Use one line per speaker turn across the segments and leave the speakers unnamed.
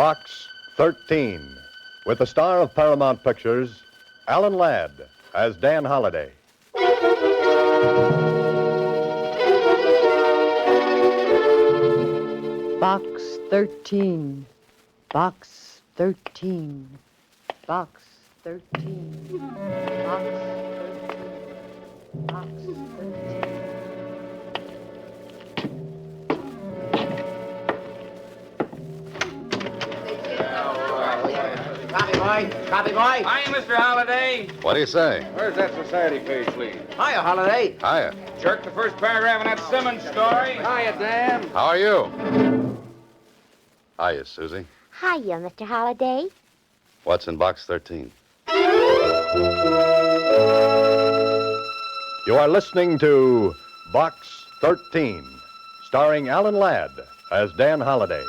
Box 13, with the star of Paramount Pictures, Alan Ladd, as Dan Holliday.
Box 13. Box 13. Box 13. Box 13. Box 13.
Copy, boy.
Hiya, Mr. Holliday.
What do you say?
Where's that society page, please?
Hiya, Holiday.
Hiya.
Jerk the first paragraph in that Simmons story.
Hiya, Dan.
How are you? Hiya, Susie.
Hiya, Mr. Holliday.
What's in Box 13? You are listening to Box 13, starring Alan Ladd as Dan Holliday.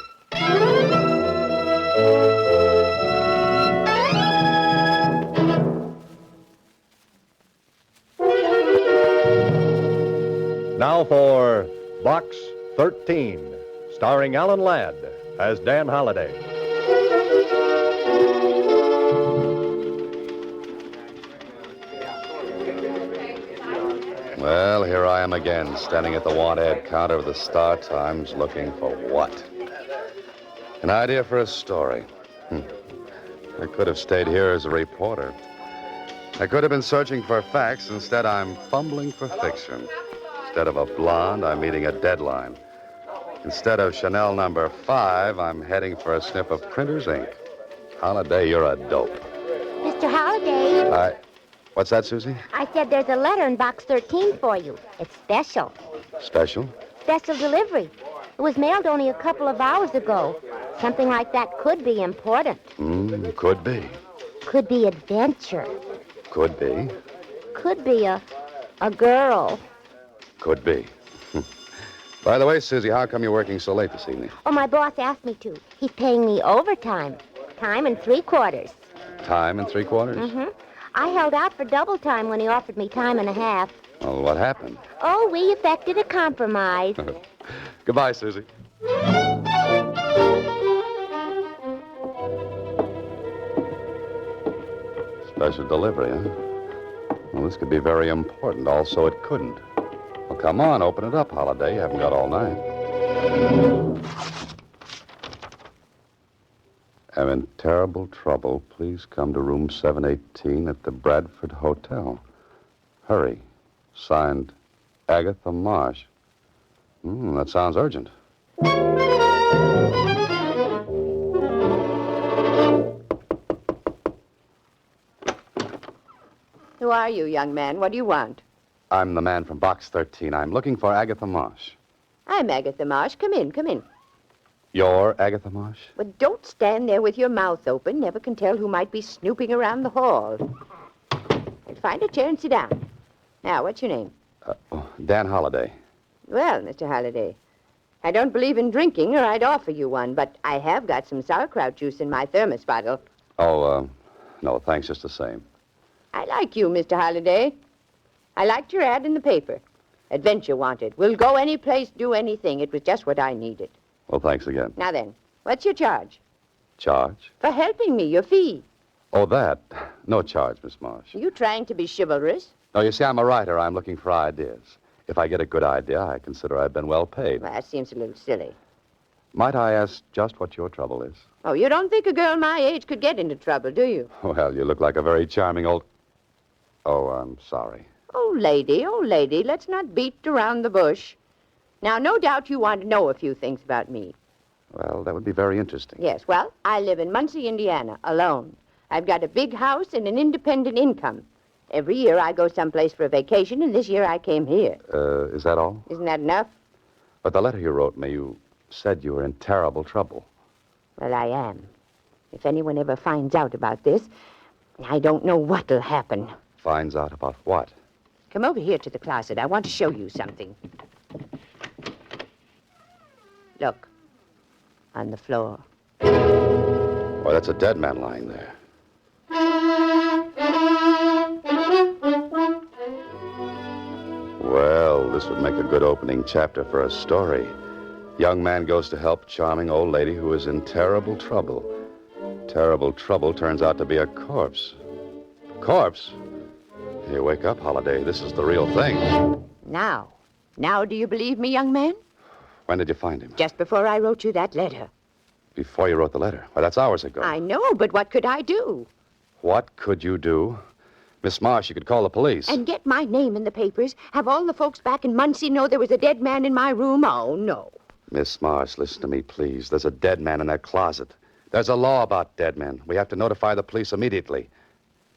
Now for Box 13, starring Alan Ladd as Dan Holliday. Well, here I am again, standing at the want-ad counter of the Star Times, looking for what? An idea for a story. I could have stayed here as a reporter. I could have been searching for facts. Instead, I'm fumbling for fiction. Instead of a blonde, I'm meeting a deadline. Instead of Chanel number 5, I'm heading for a sniff of printer's ink. Holliday, you're a dope.
Mr. Holliday.
What's that, Susie?
I said there's a letter in box 13 for you. It's special.
Special?
Special delivery. It was mailed only a couple of hours ago. Something like that could be important.
Could be.
Could be adventure.
Could be.
Could be a girl.
Could be. By the way, Susie, how come you're working so late this evening?
Oh, my boss asked me to. He's paying me overtime. Time and 3/4.
Time and 3/4?
Mm-hmm. I held out for double time when he offered me time and a half.
Well, what happened?
Oh, we effected a compromise.
Goodbye, Susie. Special delivery, huh? Well, this could be very important. Also, it couldn't. Well, come on, open it up, Holliday. You haven't got all night. I'm in terrible trouble. Please come to room 718 at the Bradford Hotel. Hurry. Signed, Agatha Marsh. That sounds urgent.
Who are you, young man? What do you want?
I'm the man from Box 13. I'm looking for Agatha Marsh.
I'm Agatha Marsh. Come in, come in.
You're Agatha Marsh?
But don't stand there with your mouth open. Never can tell who might be snooping around the hall. Find a chair and sit down. Now, what's your name?
Dan Holliday.
Well, Mr. Holliday, I don't believe in drinking, or I'd offer you one, but I have got some sauerkraut juice in my thermos bottle.
Oh, no, thanks just the same.
I like you, Mr. Holliday. I liked your ad in the paper. Adventure wanted. We'll go any place, do anything. It was just what I needed.
Well, thanks again.
Now then, what's your charge?
Charge?
For helping me, your fee.
Oh, that. No charge, Miss Marsh.
Are you trying to be chivalrous?
No, you see, I'm a writer. I'm looking for ideas. If I get a good idea, I consider I've been well paid.
Well, that seems a little silly.
Might I ask just what your trouble is?
Oh, you don't think a girl my age could get into trouble, do you?
Well, you look like a very charming old... Oh, I'm sorry.
Oh, lady, let's not beat around the bush. Now, no doubt you want to know a few things about me.
Well, that would be very interesting.
Yes, well, I live in Muncie, Indiana, alone. I've got a big house and an independent income. Every year I go someplace for a vacation, and this year I came here.
Is that all?
Isn't that enough?
But the letter you wrote me, you said you were in terrible trouble.
Well, I am. If anyone ever finds out about this, I don't know what'll happen.
Finds out about what?
Come over here to the closet. I want to show you something. Look. On the floor.
Why, that's a dead man lying there. Well, this would make a good opening chapter for a story. Young man goes to help charming old lady who is in terrible trouble. Terrible trouble turns out to be a corpse. Corpse? Hey, wake up, Holiday. This is the real thing.
Now do you believe me, young man?
When did you find him?
Just before I wrote you that letter.
Before you wrote the letter. Well, that's hours ago.
I know, but what could I do?
What could you do? Miss Marsh, you could call the police.
And get my name in the papers? Have all the folks back in Muncie know there was a dead man in my room? Oh, no.
Miss Marsh, listen to me, please. There's a dead man in that closet. There's a law about dead men. We have to notify the police immediately.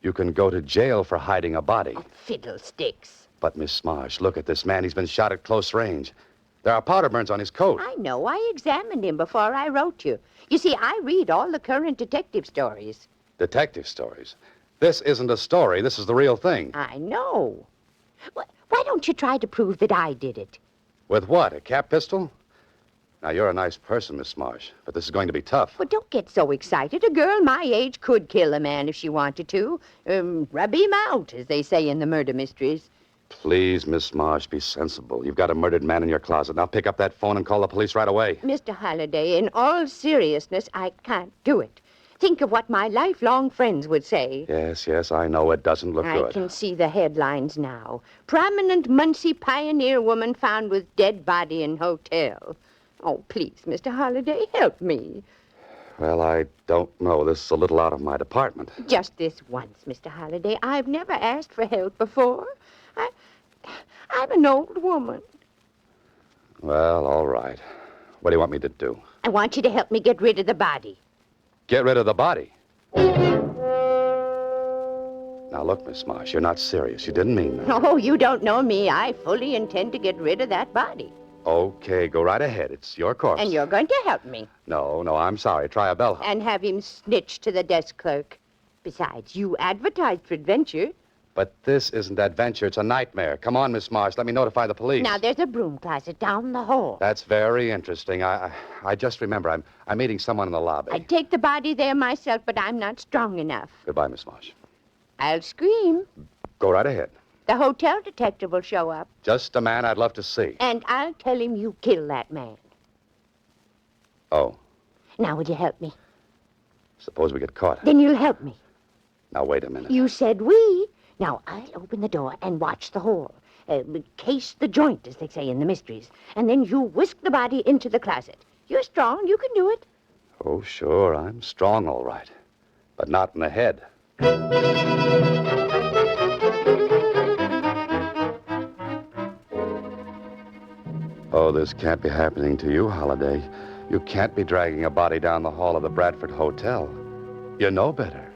You can go to jail for hiding a body.
Oh, fiddlesticks.
But, Miss Marsh, look at this man. He's been shot at close range. There are powder burns on his coat.
I know. I examined him before I wrote you. You see, I read all the current detective stories.
Detective stories? This isn't a story. This is the real thing.
I know. Why don't you try to prove that I did it?
With what, a cap pistol? Now, you're a nice person, Miss Marsh, but this is going to be tough.
Well, don't get so excited. A girl my age could kill a man if she wanted to. Rub him out, as they say in the murder mysteries.
Please, Miss Marsh, be sensible. You've got a murdered man in your closet. Now pick up that phone and call the police right away.
Mr. Halliday, in all seriousness, I can't do it. Think of what my lifelong friends would say.
Yes, I know it doesn't look good.
I can see the headlines now. Prominent Muncie pioneer woman found with dead body in hotel. Oh, please, Mr. Halliday, help me.
Well, I don't know. This is a little out of my department.
Just this once, Mr. Halliday. I've never asked for help before. I'm an old woman.
Well, all right. What do you want me to do?
I want you to help me get rid of the body.
Get rid of the body? Now, look, Miss Marsh, you're not serious. You didn't mean that.
Oh, you don't know me. I fully intend to get rid of that body.
Okay, go right ahead. It's your corpse.
And you're going to help me.
No, I'm sorry. Try a bellhop.
And have him snitch to the desk clerk. Besides, you advertised for adventure.
But this isn't adventure. It's a nightmare. Come on, Miss Marsh. Let me notify the police.
Now, there's a broom closet down the hall.
That's very interesting. I just remember I'm meeting someone in the lobby.
I'd take the body there myself, but I'm not strong enough.
Goodbye, Miss Marsh.
I'll scream.
Go right ahead.
The hotel detective will show up.
Just a man I'd love to see.
And I'll tell him you killed that man.
Oh.
Now, would you help me?
Suppose we get caught.
Then you'll help me.
Now, wait a minute.
You said we. Now, I'll open the door and watch the hole. Case the joint, as they say in the mysteries. And then you whisk the body into the closet. You're strong. You can do it.
Oh, sure. I'm strong, all right. But not in the head. Oh, this can't be happening to you, Holiday. You can't be dragging a body down the hall of the Bradford Hotel. You know better.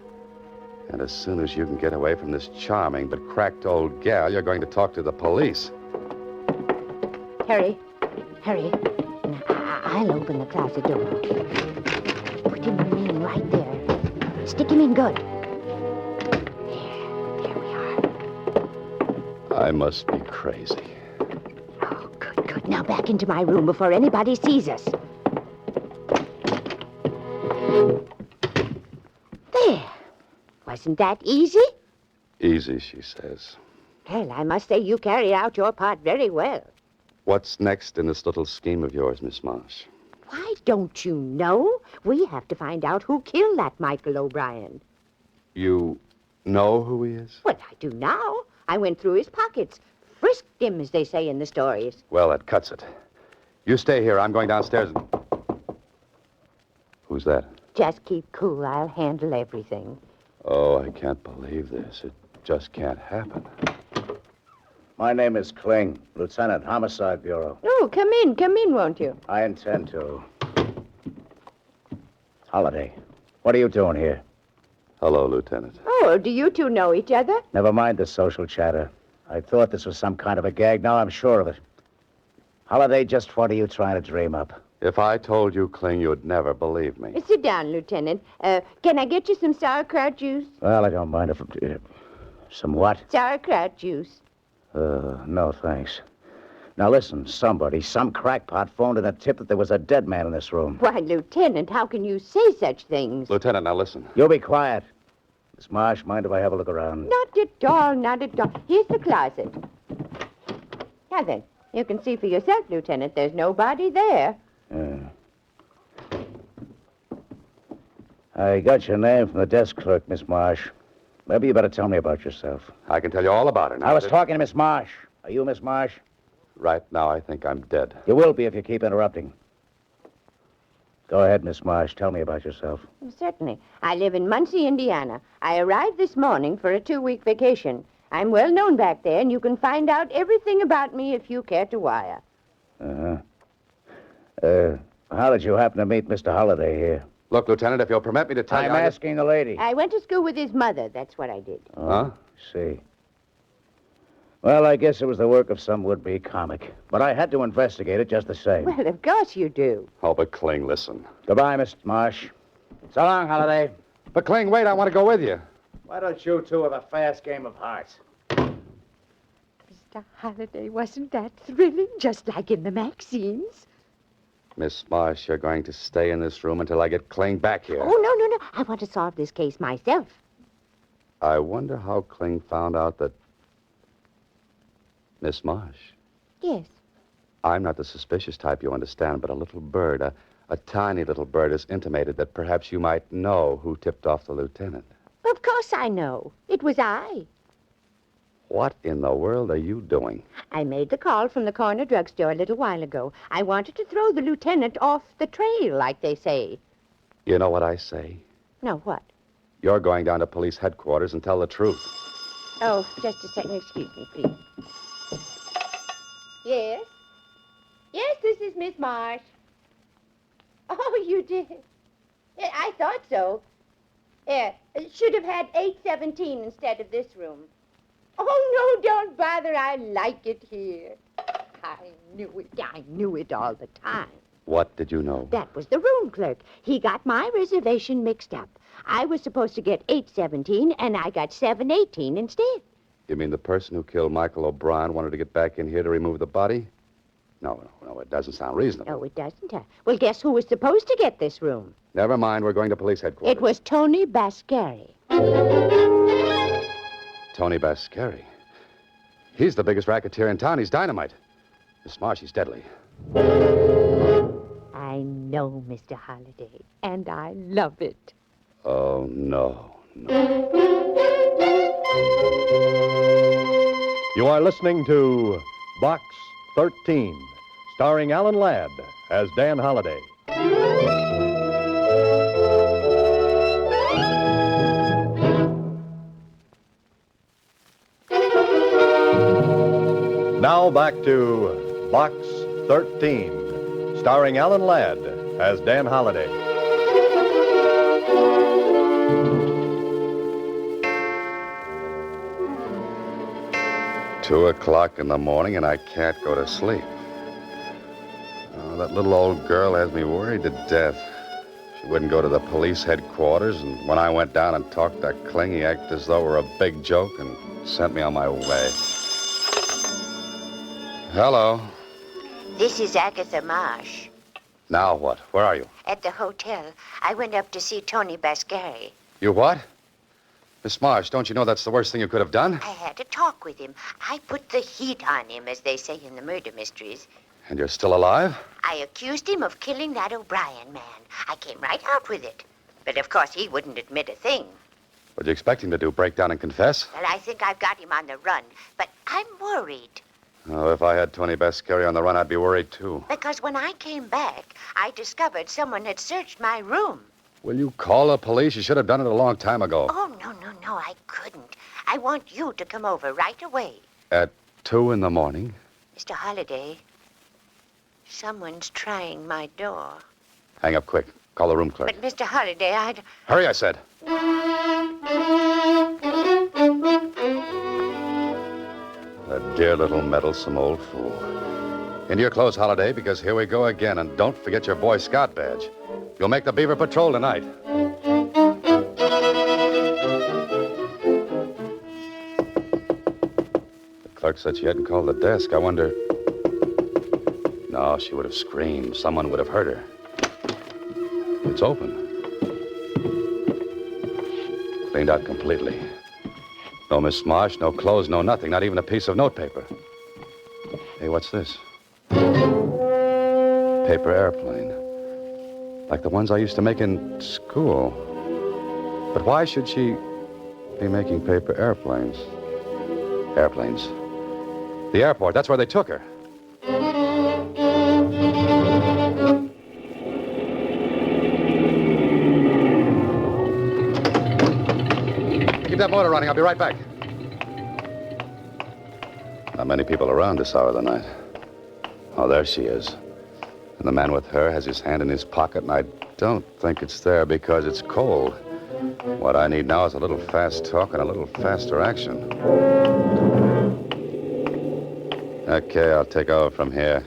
And as soon as you can get away from this charming but cracked old gal, you're going to talk to the police.
Hurry. Now, I'll open the closet door. Put him in right there. Stick him in good. There we are.
I must be crazy.
Oh, good. Now back into my room before anybody sees us. There. Wasn't that easy?
Easy, she says.
Well, I must say you carried out your part very well.
What's next in this little scheme of yours, Miss Marsh?
Why, don't you know? We have to find out who killed that Michael O'Brien.
You know who he is?
Well, I do now. I went through his pockets. Frisked him, as they say in the stories.
Well, that cuts it. You stay here. I'm going downstairs and... Who's that?
Just keep cool. I'll handle everything.
Oh, I can't believe this. It just can't happen.
My name is Kling, Lieutenant, Homicide Bureau.
Oh, come in, won't you?
I intend to. Holiday, what are you doing here?
Hello, Lieutenant.
Oh, do you two know each other?
Never mind the social chatter. I thought this was some kind of a gag. Now I'm sure of it. Holiday, just what are you trying to dream up?
If I told you, Kling, you'd never believe me.
Sit down, Lieutenant. Can I get you some sauerkraut juice?
Well, I don't mind if... some what?
Sauerkraut juice.
No, thanks. Now, listen, some crackpot phoned in a tip that there was a dead man in this room.
Why, Lieutenant, how can you say such things?
Lieutenant, now listen.
You be quiet. Miss Marsh, mind if I have a look around?
Not at all, not at all. Here's the closet. Now then, you can see for yourself, Lieutenant, there's nobody there.
I got your name from the desk clerk, Miss Marsh. Maybe you better tell me about yourself.
I can tell you all about it.
I was talking to Miss Marsh. Are you Miss Marsh?
Right now, I think I'm dead.
You will be if you keep interrupting. Go ahead, Miss Marsh. Tell me about yourself.
Certainly. I live in Muncie, Indiana. I arrived this morning for a 2-week vacation. I'm well known back there, and you can find out everything about me if you care to wire.
How did you happen to meet Mr. Holliday here?
Look, Lieutenant, if you'll permit me to tell you...
I'm asking the lady.
I went to school with his mother. That's what I did.
Huh?
See. Well, I guess it was the work of some would-be comic. But I had to investigate it just the same.
Well, of course you do.
Oh, but Kling, listen.
Goodbye, Miss Marsh. So long, Holliday.
But Kling, wait, I want to go with you.
Why don't you two have a fast game of hearts?
Mr. Holliday, wasn't that thrilling? Just like in the magazines.
Miss Marsh, you're going to stay in this room until I get Kling back here.
Oh, no. I want to solve this case myself.
I wonder how Kling found out that... Miss Marsh,
Yes.
I'm not the suspicious type, you understand, but a little bird, a tiny little bird, has intimated that perhaps you might know who tipped off the lieutenant.
Of course I know. It was I.
What in the world are you doing?
I made the call from the corner drugstore a little while ago. I wanted to throw the lieutenant off the trail, like they say.
You know what I say?
No, what?
You're going down to police headquarters and tell the truth.
Oh, just a second. Excuse me, please. Yes? Yes, this is Miss Marsh. Oh, you did? Yeah, I thought so. Yeah, should have had 817 instead of this room. Oh, no, don't bother. I like it here. I knew it all the time.
What did you know?
That was the room clerk. He got my reservation mixed up. I was supposed to get 817, and I got 718 instead.
You mean the person who killed Michael O'Brien wanted to get back in here to remove the body? No, it doesn't sound reasonable.
No, it doesn't. Well, guess who was supposed to get this room?
Never mind, we're going to police headquarters.
It was Tony Bascari.
Tony Bascari. He's the biggest racketeer in town. He's dynamite. Miss Marsh, he's deadly.
I know, Mr. Holliday, and I love it.
Oh, no.
You are listening to Box 13, starring Alan Ladd as Dan Holliday. Now back to Box 13, starring Alan Ladd as Dan Holliday.
Two o'clock in the morning, and I can't go to sleep. Oh, that little old girl has me worried to death. She wouldn't go to the police headquarters, and when I went down and talked to Kling, he acted as though it were a big joke and sent me on my way. Hello.
This is Agatha Marsh.
Now what? Where are you?
At the hotel. I went up to see Tony Bascari.
You what? Miss Marsh, don't you know that's the worst thing you could have done?
I had to talk with him. I put the heat on him, as they say in the murder mysteries.
And you're still alive?
I accused him of killing that O'Brien man. I came right out with it. But of course, he wouldn't admit a thing.
What'd you expect him to do, break down and confess?
Well, I think I've got him on the run, but I'm worried.
Oh, if I had Tony Bascari on the run, I'd be worried, too.
Because when I came back, I discovered someone had searched my room.
Will you call the police? You should have done it a long time ago.
Oh, no, I couldn't. I want you to come over right away.
At 2 in the morning?
Mr. Holliday, someone's trying my door.
Hang up quick. Call the room clerk.
But, Mr. Holliday,
Hurry, I said. That dear little meddlesome old fool. Into your clothes, Holiday, because here we go again. And don't forget your Boy Scout badge. You'll make the Beaver Patrol tonight. The clerk said she hadn't called the desk. I wonder... No, she would have screamed. Someone would have heard her. It's open. Cleaned out completely. No Miss Marsh, no clothes, no nothing, not even a piece of notepaper. Hey, what's this? Paper airplane. Like the ones I used to make in school. But why should she be making paper airplanes? Airplanes. The airport, that's where they took her. Keep that motor running. I'll be right back. Not many people around this hour of the night. Oh, there she is. And the man with her has his hand in his pocket, and I don't think it's there because it's cold. What I need now is a little fast talk and a little faster action. Okay, I'll take over from here.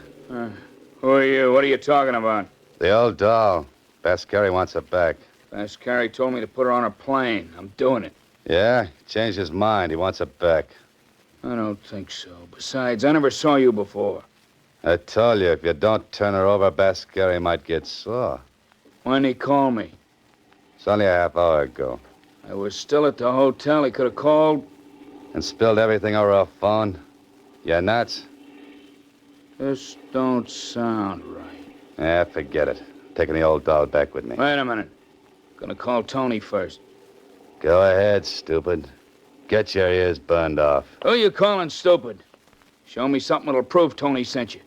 Who are you? What are you talking about?
The old doll. Bascari wants her back.
Bascari told me to put her on a plane. I'm doing it.
Yeah? He changed his mind. He wants her back.
I don't think so. Besides, I never saw you before.
I told you, if you don't turn her over, Bascari might get sore.
Why'd he call me?
It's only a half hour ago.
I was still at the hotel. He could have called.
And spilled everything over her phone. You nuts?
This don't sound right.
Yeah, forget it. Taking the old doll back with me.
Wait a minute. Gonna call Tony first.
Go ahead, stupid. Get your ears burned off.
Who you calling stupid? Show me something that'll prove Tony sent you.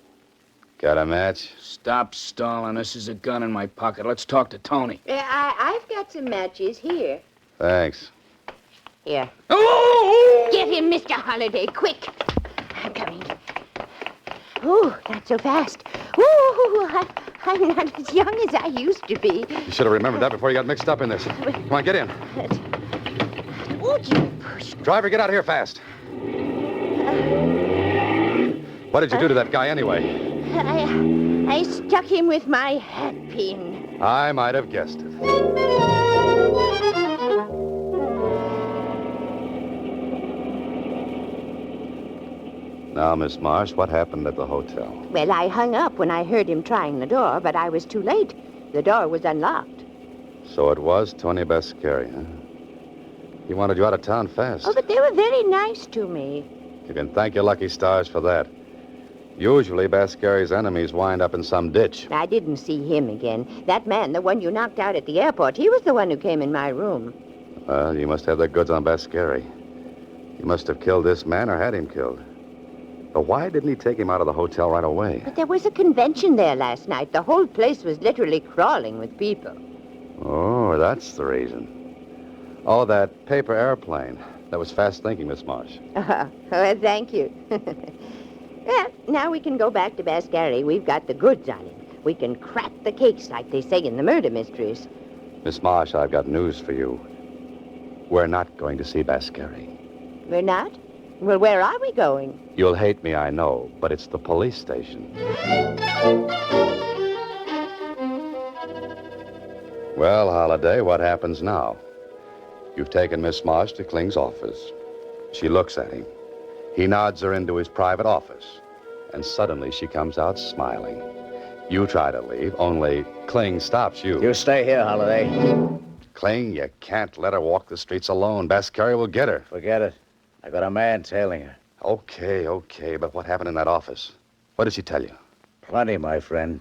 Got a match?
Stop stalling. This is a gun in my pocket. Let's talk to Tony.
I've got some matches here.
Thanks.
Here.
Oh!
Get him, Mr. Holliday, quick. I'm coming. Ooh, not so fast. Ooh, I'm not as young as I used to be.
You should have remembered that before you got mixed up in this. Come on, get in.
Would you push?
Driver, get out of here fast. What did you do to that guy anyway?
I stuck him with my hat pin.
I might have guessed it. Now, Miss Marsh, what happened at the hotel?
Well, I hung up when I heard him trying the door, but I was too late. The door was unlocked.
So it was Tony Bascari, huh? He wanted you out of town fast.
Oh, but they were very nice to me.
You can thank your lucky stars for that. Usually, Bascari's enemies wind up in some ditch.
I didn't see him again. That man, the one you knocked out at the airport, he was the one who came in my room.
Well, you must have the goods on Bascari. You must have killed this man or had him killed. But why didn't he take him out of the hotel right away?
But there was a convention there last night. The whole place was literally crawling with people.
Oh, that's the reason. Oh, that paper airplane. That was fast thinking, Miss Marsh.
Well, thank you. Well, now we can go back to Bascari. We've got the goods on him. We can crack the cakes, like they say in the murder mysteries.
Miss Marsh, I've got news for you. We're not going to see Bascari.
We're not? Well, where are we going?
You'll hate me, I know, but it's the police station. Well, Holliday, what happens now? You've taken Miss Marsh to Kling's office. She looks at him. He nods her into his private office. And suddenly she comes out smiling. You try to leave, only Kling stops you.
You stay here, Holliday.
Kling, you can't let her walk the streets alone. Bascari will get her.
Forget it. I got a man tailing her.
Okay, but what happened in that office? What did she tell you?
Plenty, my friend.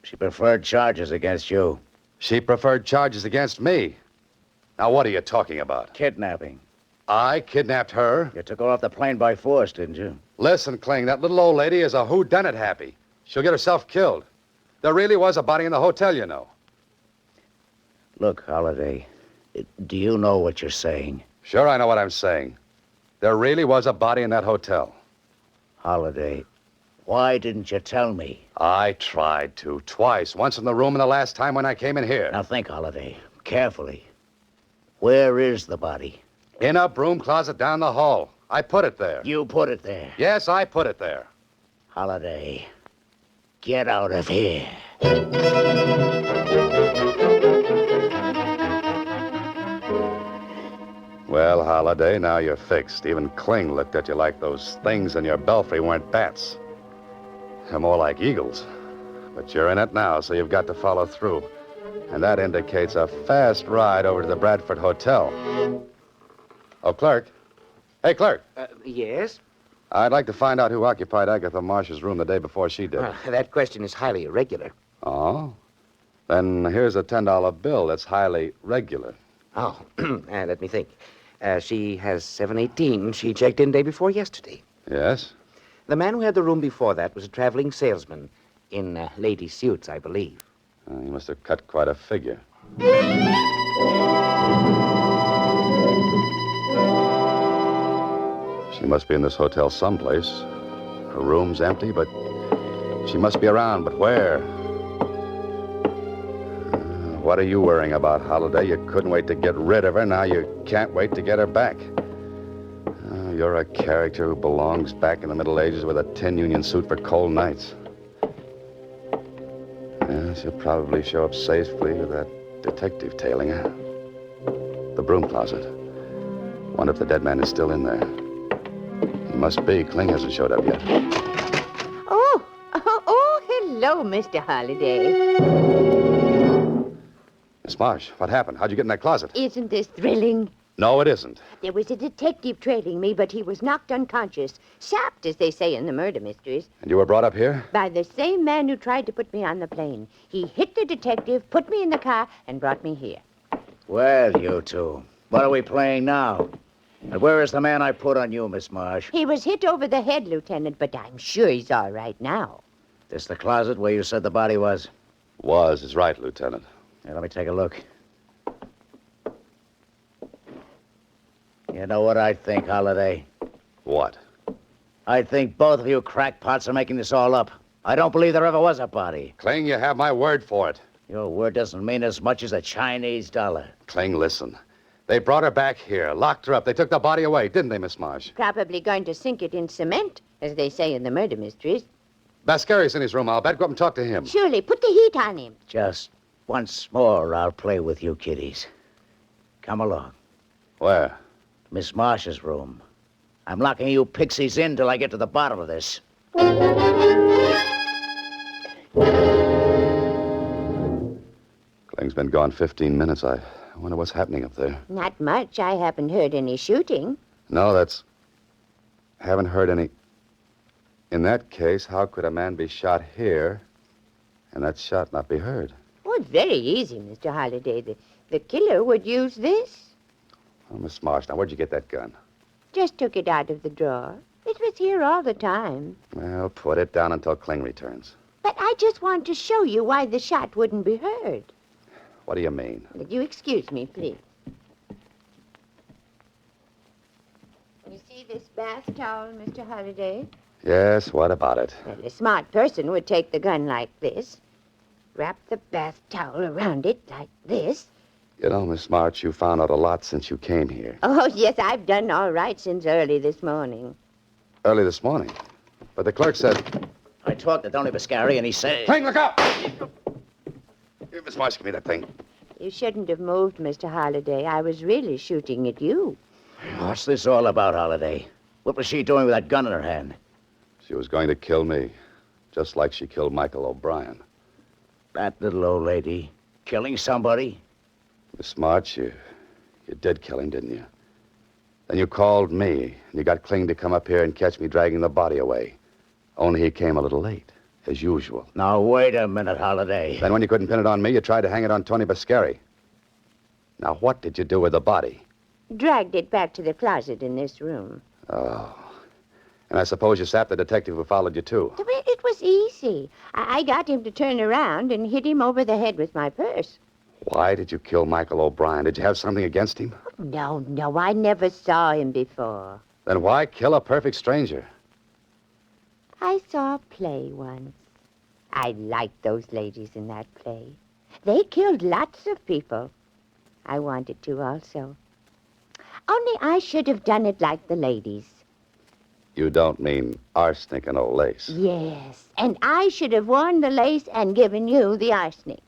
She preferred charges against you.
She preferred charges against me. Now, what are you talking about?
Kidnapping.
I kidnapped her?
You took her off the plane by force, didn't you?
Listen, Kling, that little old lady is a whodunit happy. She'll get herself killed. There really was a body in the hotel, you know.
Look, Holliday, do you know what you're saying?
Sure, I know what I'm saying. There really was a body in that hotel.
Holliday, why didn't you tell me?
I tried to, twice. Once in the room and the last time when I came in here.
Now think, Holliday, carefully. Where is the body?
In a broom closet down the hall. I put it there.
You put it there.
Yes, I put it there.
Holliday, get out of here.
Well, Holliday, now you're fixed. Even Kling looked at you like those things in your belfry weren't bats. They're more like eagles. But you're in it now, so you've got to follow through. And that indicates a fast ride over to the Bradford Hotel. Oh, clerk. Hey, clerk.
Yes?
I'd like to find out who occupied Agatha Marsh's room the day before she did.
That question is highly irregular.
Oh? Then here's a $10 bill that's highly regular.
Oh, let me think. She has 718. She checked in day before yesterday.
Yes?
The man who had the room before that was a traveling salesman in lady suits, I believe.
He must have cut quite a figure. She must be in this hotel someplace. Her room's empty, but she must be around. But where? What are you worrying about, Holiday? You couldn't wait to get rid of her. Now you can't wait to get her back. You're a character who belongs back in the Middle Ages with a tin union suit for cold nights. Yeah, she'll probably show up safely with that detective tailing her. The broom closet. Wonder if the dead man is still in there. He must be. Kling hasn't showed up yet.
Oh, hello, Mr. Holliday.
Miss Marsh, what happened? How'd you get in that closet?
Isn't this thrilling?
No, it isn't.
There was a detective trailing me, but he was knocked unconscious. Sapped, as they say in the murder mysteries.
And you were brought up here?
By the same man who tried to put me on the plane. He hit the detective, put me in the car, and brought me here.
Well, you two, what are we playing now? And where is the man I put on you, Miss Marsh?
He was hit over the head, Lieutenant, but I'm sure he's all right now.
This the closet where you said the body was?
Was is right, Lieutenant.
Here, let me take a look. You know what I think, Holiday?
What?
I think both of you crackpots are making this all up. I don't believe there ever was a body.
Kling, you have my word for it.
Your word doesn't mean as much as a Chinese dollar.
Kling, listen. They brought her back here, locked her up. They took the body away, didn't they, Miss Marsh?
Probably going to sink it in cement, as they say in the murder mysteries.
Bascari's in his room, I'll bet. Go up and talk to him.
Surely, put the heat on him.
Just once more, I'll play with you kiddies. Come along.
Where?
Miss Marsh's room. I'm locking you pixies in till I get to the bottom of this.
Kling's been gone 15 minutes. I wonder what's happening up there.
Not much. I haven't heard any shooting.
No, haven't heard any. In that case, how could a man be shot here and that shot not be heard?
Oh, it's very easy, Mr. Holliday. The killer would use this.
Oh, Miss Marsh, now where'd you get that gun?
Just took it out of the drawer. It was here all the time.
Well, put it down until Kling returns.
But I just want to show you why the shot wouldn't be heard.
What do you mean?
Would you excuse me, please? You see this bath towel, Mr. Holliday?
Yes, what about it?
Well, a smart person would take the gun like this, wrap the bath towel around it like this.
You know, Miss March, you found out a lot since you came here.
Oh, yes, I've done all right since early this morning.
Early this morning. But the clerk said...
I talked to Tony Bascari, and he said...
Kling, look out! Here, Miss March, give me that thing.
You shouldn't have moved, Mr. Holliday. I was really shooting at you.
What's this all about, Holiday? What was she doing with that gun in her hand?
She was going to kill me, just like she killed Michael O'Brien.
That little old lady killing somebody?
Miss March, you did kill him, didn't you? Then you called me, and you got Kling to come up here and catch me dragging the body away. Only he came a little late, as usual.
Now, wait a minute, Holiday.
Then when you couldn't pin it on me, you tried to hang it on Tony Bascari. Now, what did you do with the body?
Dragged it back to the closet in this room.
Oh. And I suppose you sapped the detective who followed you, too.
It was easy. I got him to turn around and hit him over the head with my purse.
Why did you kill Michael O'Brien? Did you have something against him?
No, I never saw him before.
Then why kill a perfect stranger?
I saw a play once. I liked those ladies in that play. They killed lots of people. I wanted to also. Only I should have done it like the ladies.
You don't mean arsenic and old lace.
Yes, and I should have worn the lace and given you the arsenic.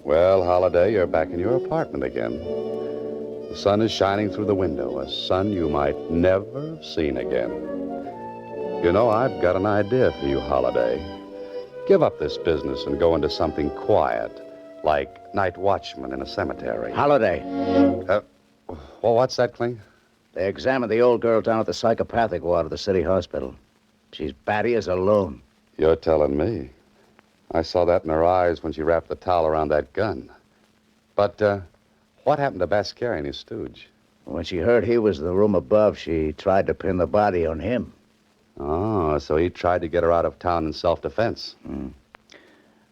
Well, Holiday, you're back in your apartment again. The sun is shining through the window, a sun you might never have seen again. You know, I've got an idea for you, Holiday. Give up this business and go into something quiet, like night watchman in a cemetery.
Holiday.
Well, what's that, Kling?
They examined the old girl down at the psychopathic ward of the city hospital. She's batty as a loon.
You're telling me. I saw that in her eyes when she wrapped the towel around that gun. But, what happened to Bascari and his stooge?
When she heard he was in the room above, she tried to pin the body on him.
Oh, so he tried to get her out of town in self-defense.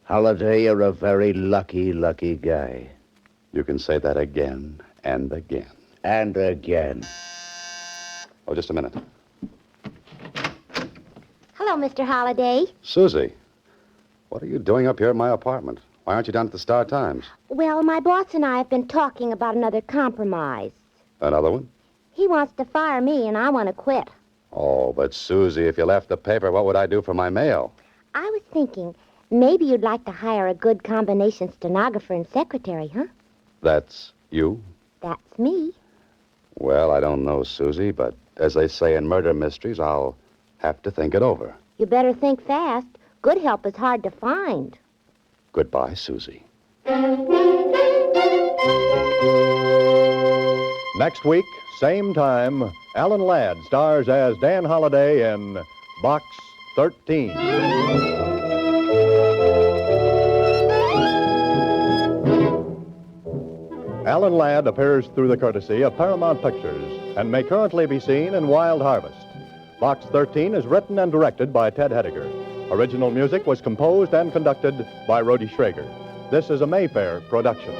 Holiday, you're a very lucky, lucky guy.
You can say that again and again.
And again.
Oh, just a minute.
Hello, Mr. Holliday.
Susie, what are you doing up here in my apartment? Why aren't you down at the Star Times?
Well, my boss and I have been talking about another compromise.
Another one?
He wants to fire me, and I want to quit.
Oh, but Susie, if you left the paper, what would I do for my mail?
I was thinking maybe you'd like to hire a good combination stenographer and secretary, huh?
That's you?
That's me.
Well, I don't know, Susie, but as they say in murder mysteries, I'll have to think it over.
You better think fast. Good help is hard to find.
Goodbye, Susie.
Next week, same time, Alan Ladd stars as Dan Holliday in Box 13. Alan Ladd appears through the courtesy of Paramount Pictures and may currently be seen in Wild Harvest. Box 13 is written and directed by Ted Hediger. Original music was composed and conducted by Rhodey Schrager. This is a Mayfair production.